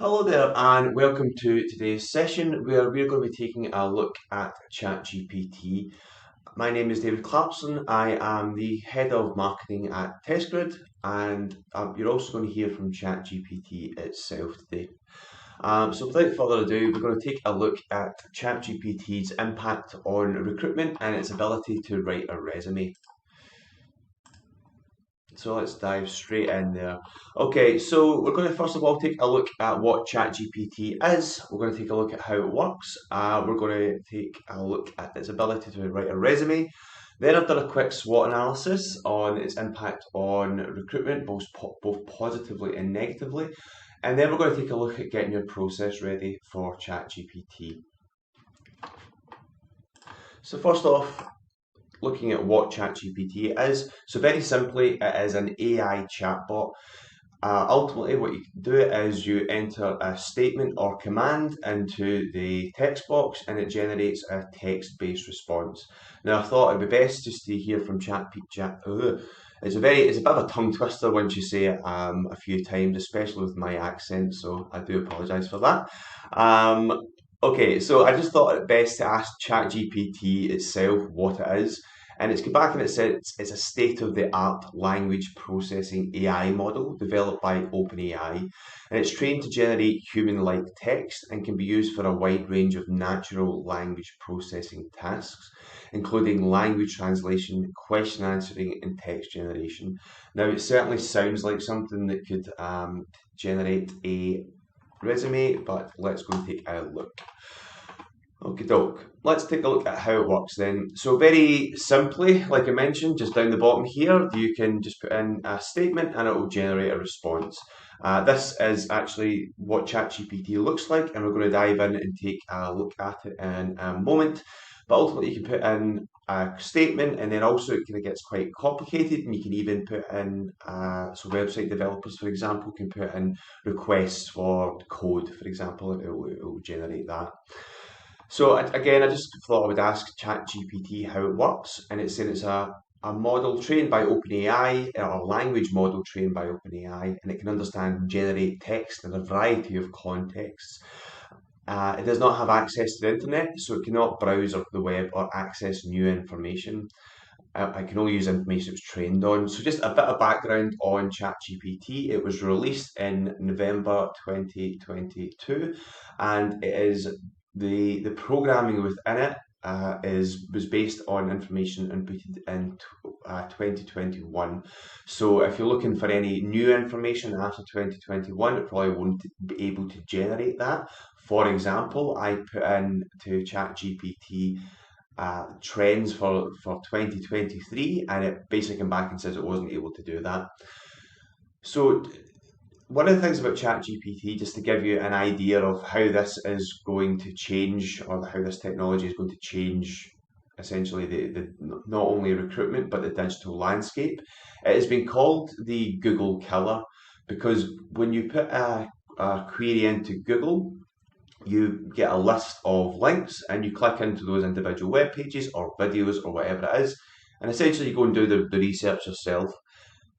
Hello there, and welcome to today's session where we're going to be taking a look at ChatGPT. My name is David Clarkson. I am the head of marketing at Testrid, and you're also going to hear from ChatGPT itself today. So without further ado, we're going to take a look at ChatGPT's impact on recruitment and its ability to write a resume. So let's dive straight in there. Okay, so we're going to first of all take a look at what ChatGPT is. We're going to take a look at how it works. We're going to take a look at its ability to write a resume. Then I've done a quick SWOT analysis on its impact on recruitment, both positively and negatively. And then we're going to take a look at getting your process ready for ChatGPT. So first off, looking at what ChatGPT is. So very simply, it is an AI chatbot. Ultimately, what you do is you enter a statement or command into the text box and it generates a text-based response. Now, I thought it'd be best just to hear from ChatGPT. It's a bit of a tongue twister once you say it a few times, especially with my accent, so I do apologise for that. Okay, so I just thought it best to ask ChatGPT itself what it is. And it's come back and it said it's a state-of-the-art language processing AI model developed by OpenAI. And it's trained to generate human-like text and can be used for a wide range of natural language processing tasks, including language translation, question answering, and text generation. Now, it certainly sounds like something that could generate a resume, but let's go and take a look. Okie doke. Let's take a look at how it works then. So very simply, like I mentioned, just down the bottom here, you can just put in a statement and it will generate a response. This is actually what ChatGPT looks like, and we're going to dive in and take a look at it in a moment. But ultimately, you can put in a statement, and then also it kind of gets quite complicated, and you can even put in, so website developers, for example, can put in requests for code, for example, and it will generate that. So again, I just thought I would ask ChatGPT how it works, and it's saying it's a model trained by OpenAI, or a language model trained by OpenAI, and it can understand and generate text in a variety of contexts. It does not have access to the internet, so it cannot browse the web or access new information. I can only use information it's trained on. So just a bit of background on ChatGPT. It was released in November 2022, and it is the programming within it was based on information inputted in 2021. So if you're looking for any new information after 2021, it probably won't be able to generate that. For example, I put in to ChatGPT trends for 2023, and it basically came back and says it wasn't able to do that. So one of the things about ChatGPT, just to give you an idea of how this is going to change, or how this technology is going to change essentially the not only recruitment but the digital landscape, it has been called the Google killer, because when you put a query into Google, you get a list of links and you click into those individual web pages or videos or whatever it is, and essentially you go and do the research yourself.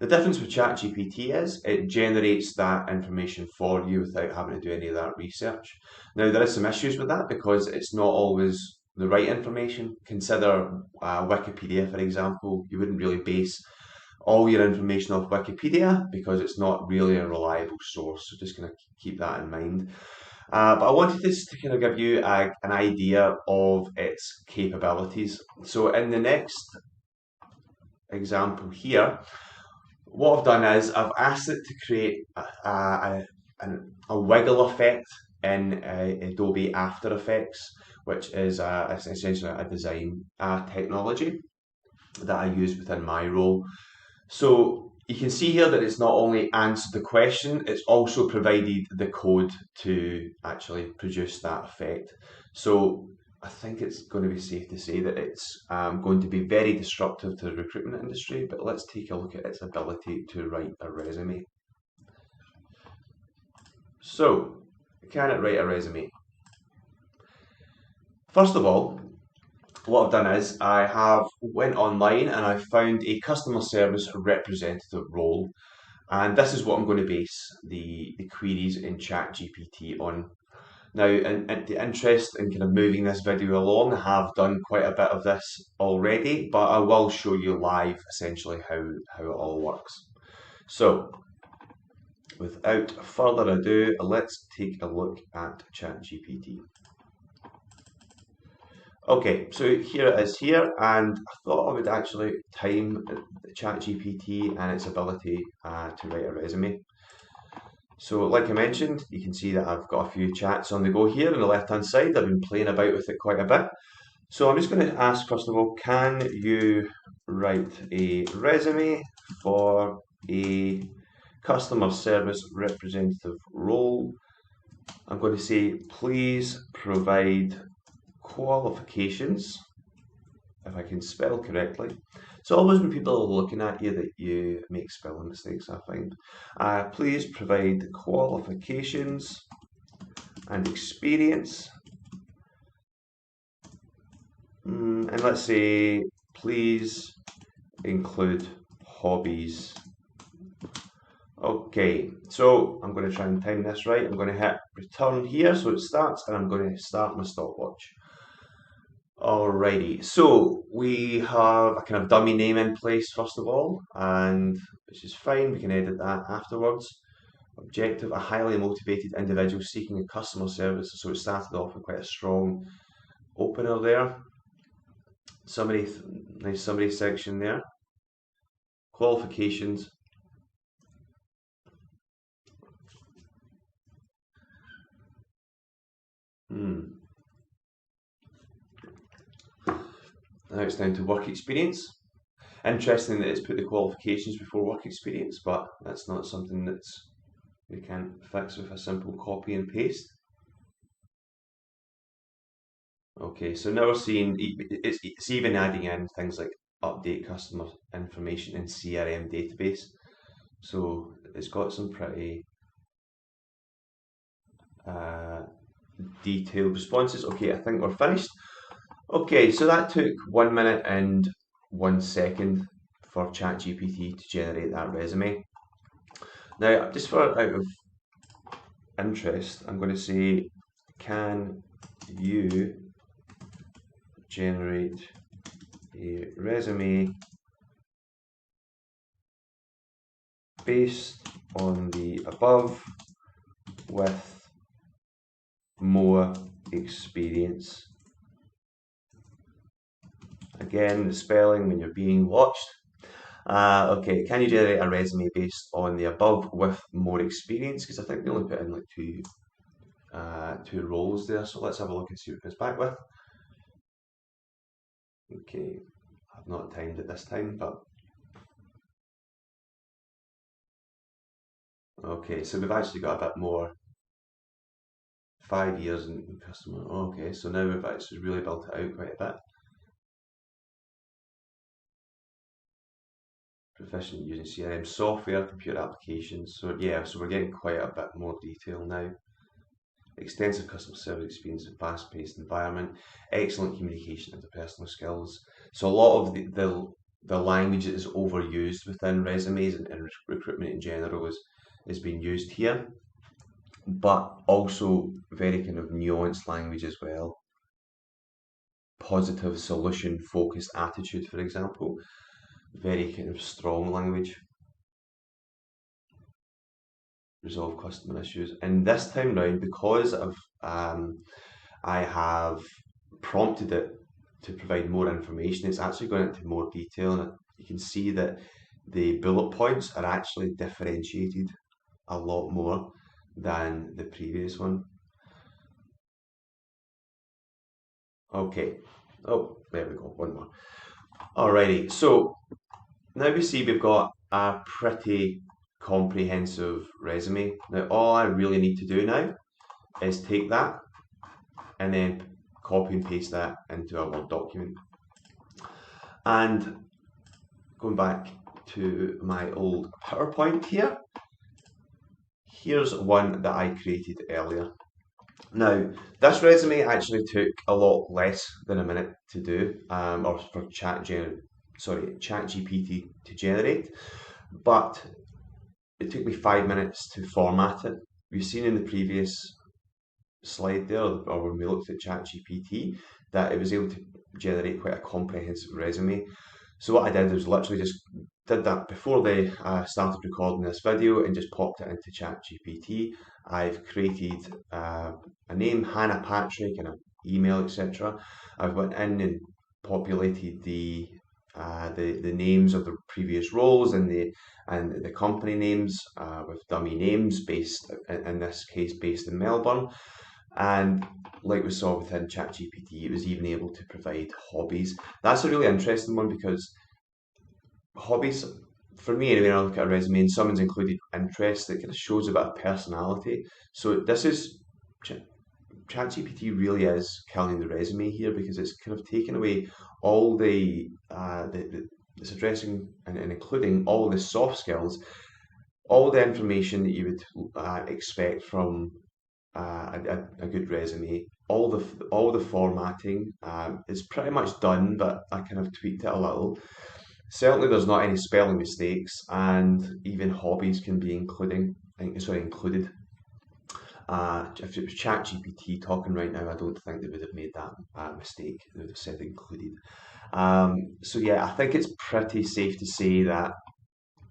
The difference with ChatGPT is it generates that information for you without having to do any of that research. Now, there is some issues with that because it's not always the right information. Consider Wikipedia, for example. You wouldn't really base all your information off Wikipedia because it's not really a reliable source. So just going to keep that in mind. But I wanted just to kind of give you an idea of its capabilities. So in the next example here, what I've done is I've asked it to create a wiggle effect in Adobe After Effects, which is essentially a design technology that I use within my role. So you can see here that it's not only answered the question, it's also provided the code to actually produce that effect. So I think it's going to be safe to say that it's going to be very disruptive to the recruitment industry, but let's take a look at its ability to write a resume. So, can it write a resume? First of all, what I've done is I have went online and I found a customer service representative role. And this is what I'm going to base the queries in ChatGPT on. Now, in the interest in kind of moving this video along, I have done quite a bit of this already, but I will show you live essentially how it all works. So, without further ado, let's take a look at ChatGPT. Okay, so here it is here, and I thought I would actually time ChatGPT and its ability to write a resume. So like I mentioned, you can see that I've got a few chats on the go here on the left hand side. I've been playing about with it quite a bit. So I'm just going to ask first of all, can you write a resume for a customer service representative role? I'm going to say, please provide qualifications, if I can spell correctly. So always when people are looking at you that you make spelling mistakes, I find. Please provide qualifications and experience. And let's say, please include hobbies. Okay, so I'm going to try and time this right. I'm going to hit return here so it starts, and I'm going to start my stopwatch. Alrighty, so we have a kind of dummy name in place first of all, and which is fine, we can edit that afterwards. Objective, a highly motivated individual seeking a customer service, so it started off with quite a strong opener there. Nice summary section there. Qualifications. Now it's down to work experience. Interesting that it's put the qualifications before work experience, but that's not something that's we can fix with a simple copy and paste. Okay, so now we're seeing it's even adding in things like update customer information in CRM database. So it's got some pretty detailed responses. Okay, I think we're finished. Okay, so that took 1 minute and 1 second for ChatGPT to generate that resume. Now, just for out of interest, I'm going to say, can you generate a resume based on the above with more experience? Again, the spelling when you're being watched. Okay, can you generate a resume based on the above with more experience? Because I think they only put in like two roles there. So let's have a look and see what it comes back with. Okay, I've not timed it this time, but okay, so we've actually got a bit more. 5 years in customer. Okay, so now we've actually really built it out quite a bit. Proficient using CRM software, computer applications. So yeah, so we're getting quite a bit more detail now. Extensive customer service experience in fast-paced environment, excellent communication and interpersonal skills. So a lot of the language that is overused within resumes and recruitment in general is being used here, but also very kind of nuanced language as well. Positive solution focused attitude, for example, very kind of strong language. Resolve customer issues, and this time round, because I have prompted it to provide more information, it's actually going into more detail, and you can see that the bullet points are actually differentiated a lot more than the previous one. Okay, oh, there we go, one more. Alrighty, so now we see we've got a pretty comprehensive resume. Now all I really need to do now is take that and then copy and paste that into a Word document. And going back to my old PowerPoint here, here's one that I created earlier. Now, this resume actually took a lot less than a minute to do, or for ChatGPT to generate, but it took me 5 minutes to format it. We've seen in the previous slide there, or when we looked at ChatGPT, that it was able to generate quite a comprehensive resume. So what I did was literally just did that before they started recording this video and just popped it into ChatGPT. I've created a name, Hannah Patrick, and an email, etc. I've went in and populated the names of the previous roles and the company names with dummy names based in this case based in Melbourne. And like we saw within ChatGPT, it was even able to provide hobbies. That's a really interesting one because hobbies, for me anyway, when I look at a resume and someone's included interests, it kind of shows a bit of personality. So this is ChatGPT really is killing the resume here because it's kind of taken away all it's addressing and including all the soft skills, all the information that you would expect from a good resume. All the formatting is pretty much done, but I kind of tweaked it a little. Certainly, there's not any spelling mistakes, and even hobbies can be included. If it was ChatGPT talking right now, I don't think they would have made that mistake. They would have said included. So yeah, I think it's pretty safe to say that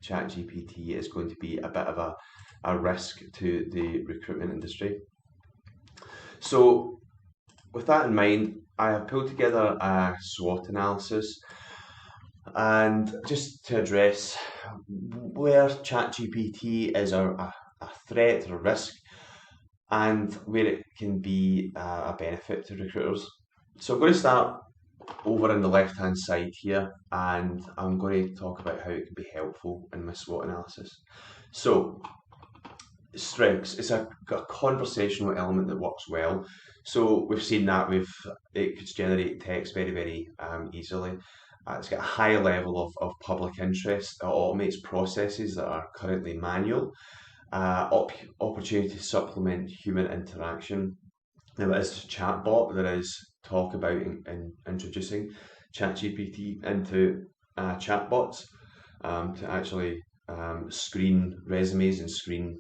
ChatGPT is going to be a bit of a risk to the recruitment industry. So with that in mind, I have pulled together a SWOT analysis and just to address where ChatGPT is a threat or a risk and where it can be a benefit to recruiters. So I'm going to start over on the left hand side here and I'm going to talk about how it can be helpful in my SWOT analysis. So strengths, it's a conversational element that works well. So we've seen that it could generate text very easily. It's got a high level of public interest. It automates processes that are currently manual. Opportunity to supplement human interaction. Now, it is a chatbot. There is talk about in introducing ChatGPT into chatbots to actually screen resumes and screen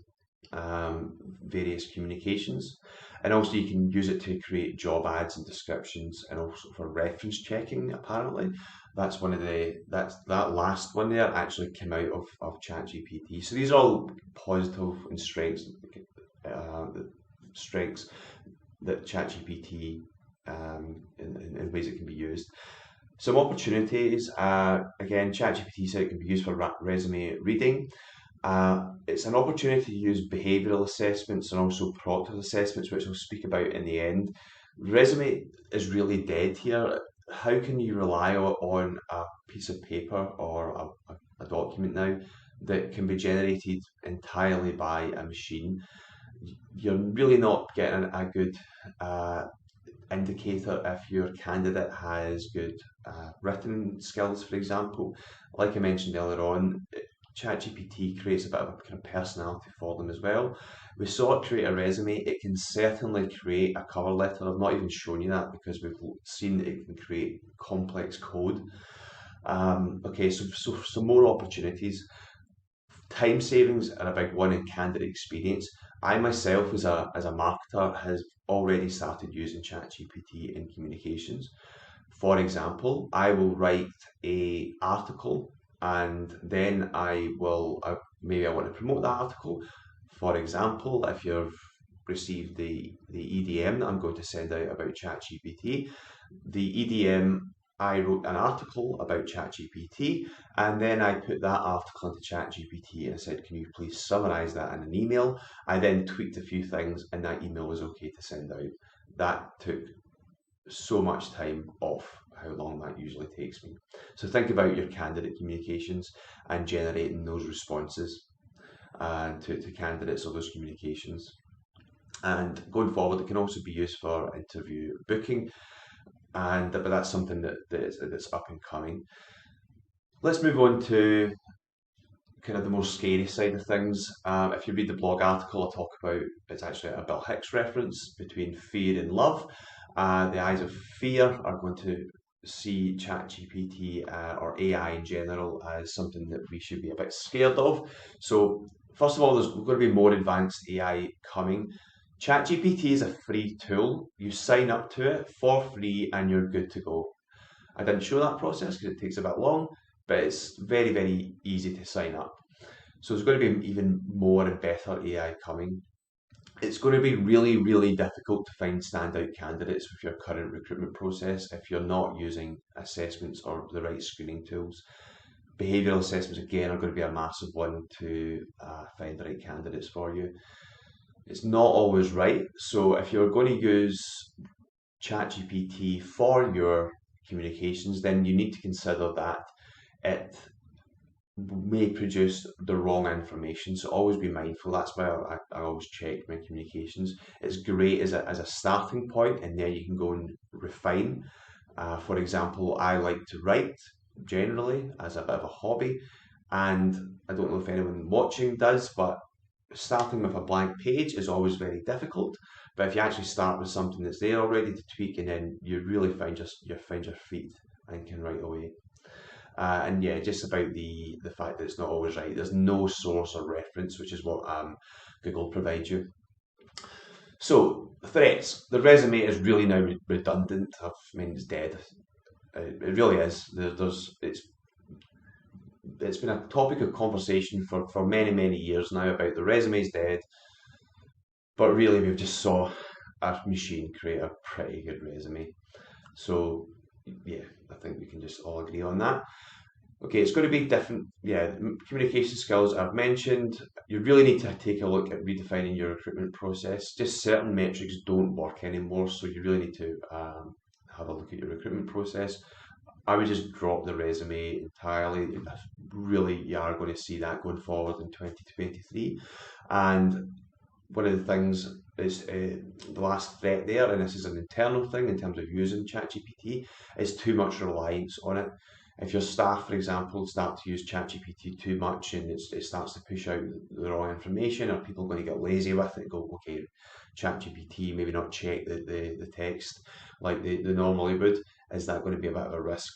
various communications. And also you can use it to create job ads and descriptions and also for reference checking apparently. That's that last one there actually came out of ChatGPT. So these are all positive and strengths that ChatGPT in ways it can be used. Some opportunities, again, ChatGPT said it can be used for resume reading. It's an opportunity to use behavioural assessments and also proctored assessments, which I'll speak about in the end. Resume is really dead here. How can you rely on a piece of paper or a document now that can be generated entirely by a machine? You're really not getting a good indicator if your candidate has good written skills, for example. Like I mentioned earlier on, ChatGPT creates a bit of a kind of personality for them as well. We saw it create a resume. It can certainly create a cover letter. I've not even shown you that because we've seen that it can create complex code. Okay, so some more opportunities. Time savings are a big one in candidate experience. I myself, as a marketer, has already started using ChatGPT in communications. For example, I will write a article and then maybe I want to promote that article. For example, if you've received the EDM that I'm going to send out about ChatGPT, the EDM, I wrote an article about ChatGPT and then I put that article into ChatGPT and I said, can you please summarize that in an email? I then tweaked a few things and that email was okay to send out. That took so much time off how long that usually takes me. So think about your candidate communications and generating those responses to candidates or those communications. And going forward, it can also be used for interview booking, but that's something that's up and coming. Let's move on to kind of the more scary side of things. If you read the blog article, I talk about it's actually a Bill Hicks reference between fear and love. The eyes of fear are going to see ChatGPT or AI in general as something that we should be a bit scared of. So First of all, there's going to be more advanced AI coming. ChatGPT is a free tool. You sign up to it for free and you're good to go. I didn't show that process because it takes a bit long, but it's very, very easy to sign up. So there's going to be even more and better AI coming. It's going to be really, really difficult to find standout candidates with your current recruitment process if you're not using assessments or the right screening tools. Behavioural assessments, again, are going to be a massive one to find the right candidates for you. It's not always right. So if you're going to use ChatGPT for your communications, then you need to consider that it may produce the wrong information. So always be mindful. That's why I always check my communications. It's great as a starting point, and then you can go and refine. For example, I like to write generally as a bit of a hobby, and I don't know if anyone watching does, but starting with a blank page is always very difficult. But if you actually start with something that's there already to tweak, and then you really find your feet and can write away. And yeah, just about the fact that it's not always right. There's no source or reference, which is what Google provides you. So threats. The resume is really now redundant. I mean, it's dead. It really is. It's been a topic of conversation for many years now about the resume's dead, but really we've just saw a machine create a pretty good resume. So yeah, I think we can just all agree on that. Okay, it's going to be different. Yeah, communication skills I've mentioned. You really need to take a look at redefining your recruitment process. Just certain metrics don't work anymore, so you really need to have a look at your recruitment process. I would just drop the resume entirely. Really, you are going to see that going forward in 2023. And one of the things is the last threat there, and this is an internal thing in terms of using ChatGPT, is too much reliance on it. If your staff, for example, start to use ChatGPT too much and it starts to push out the wrong information, are people going to get lazy with it and go, okay, ChatGPT, maybe not check the text like they normally would? Is that going to be a bit of a risk?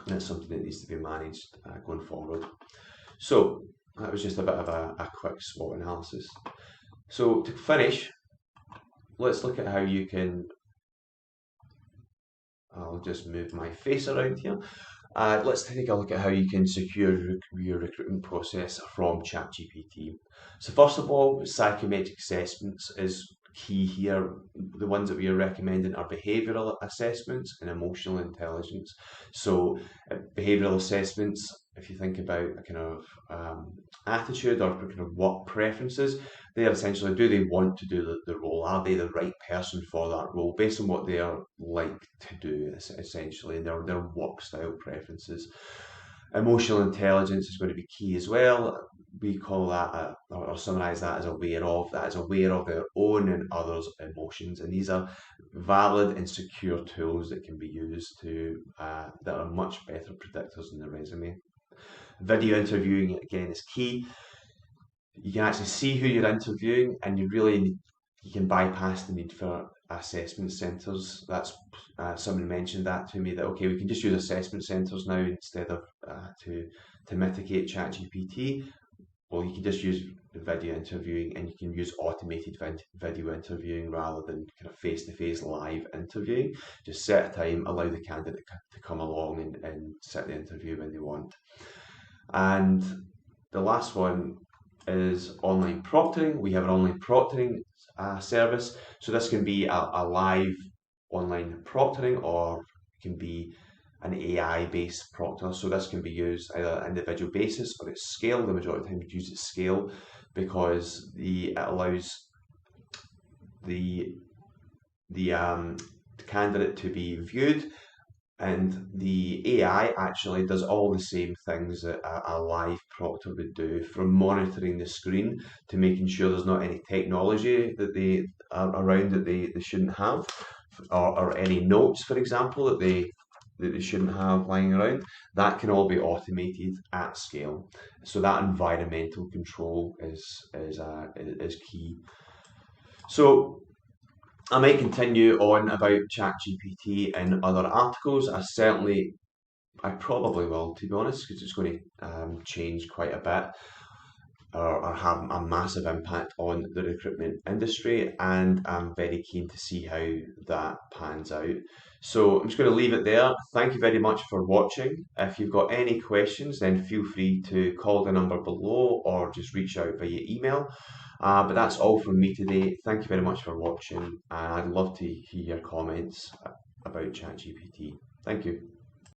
That's something that needs to be managed going forward. So that was just a bit of a quick SWOT analysis. So to finish, let's look at how you can, I'll just move my face around here. Let's take a look at how you can secure your recruitment process from ChatGPT. So first of all, psychometric assessments is key here. The ones that we are recommending are behavioural assessments and emotional intelligence. So behavioural assessments, if you think about a kind of attitude or kind of work preferences, they are essentially, do they want to do the role? Are they the right person for that role based on what they are like to do, essentially, and their work style preferences? Emotional intelligence is going to be key as well. We call that, or summarise that as aware of, that is aware of their own and others' emotions. And these are valid and secure tools that can be used to, that are much better predictors than the resume. Video interviewing, again, is key. You can actually see who you're interviewing, and you can bypass the need for assessment centres. That's someone mentioned that to me, that okay, we can just use assessment centres now instead of to mitigate ChatGPT. Well, you can just use video interviewing, and you can use automated video interviewing rather than kind of face-to-face live interviewing. Just set a time, allow the candidate to come along and sit the interview when they want. And the last one is online proctoring. We have an online proctoring service. So this can be a live online proctoring, or it can be an AI-based proctor. So this can be used either on an individual basis or at scale. The majority of the time we use at scale because it allows the candidate to be viewed, and the AI actually does all the same things that a live proctor would do, from monitoring the screen to making sure there's not any technology that they around that they shouldn't have, or any notes, for example, that they shouldn't have lying around. That can all be automated at scale. So that environmental control is key. So I might continue on about ChatGPT in other articles. I probably will, to be honest, because it's going to change quite a bit. are having a massive impact on the recruitment industry, and I'm very keen to see how that pans out. So I'm just going to leave it there. Thank you very much for watching. If you've got any questions, then feel free to call the number below or just reach out via email. But that's all from me today. Thank you very much for watching, and I'd love to hear your comments about ChatGPT. Thank you.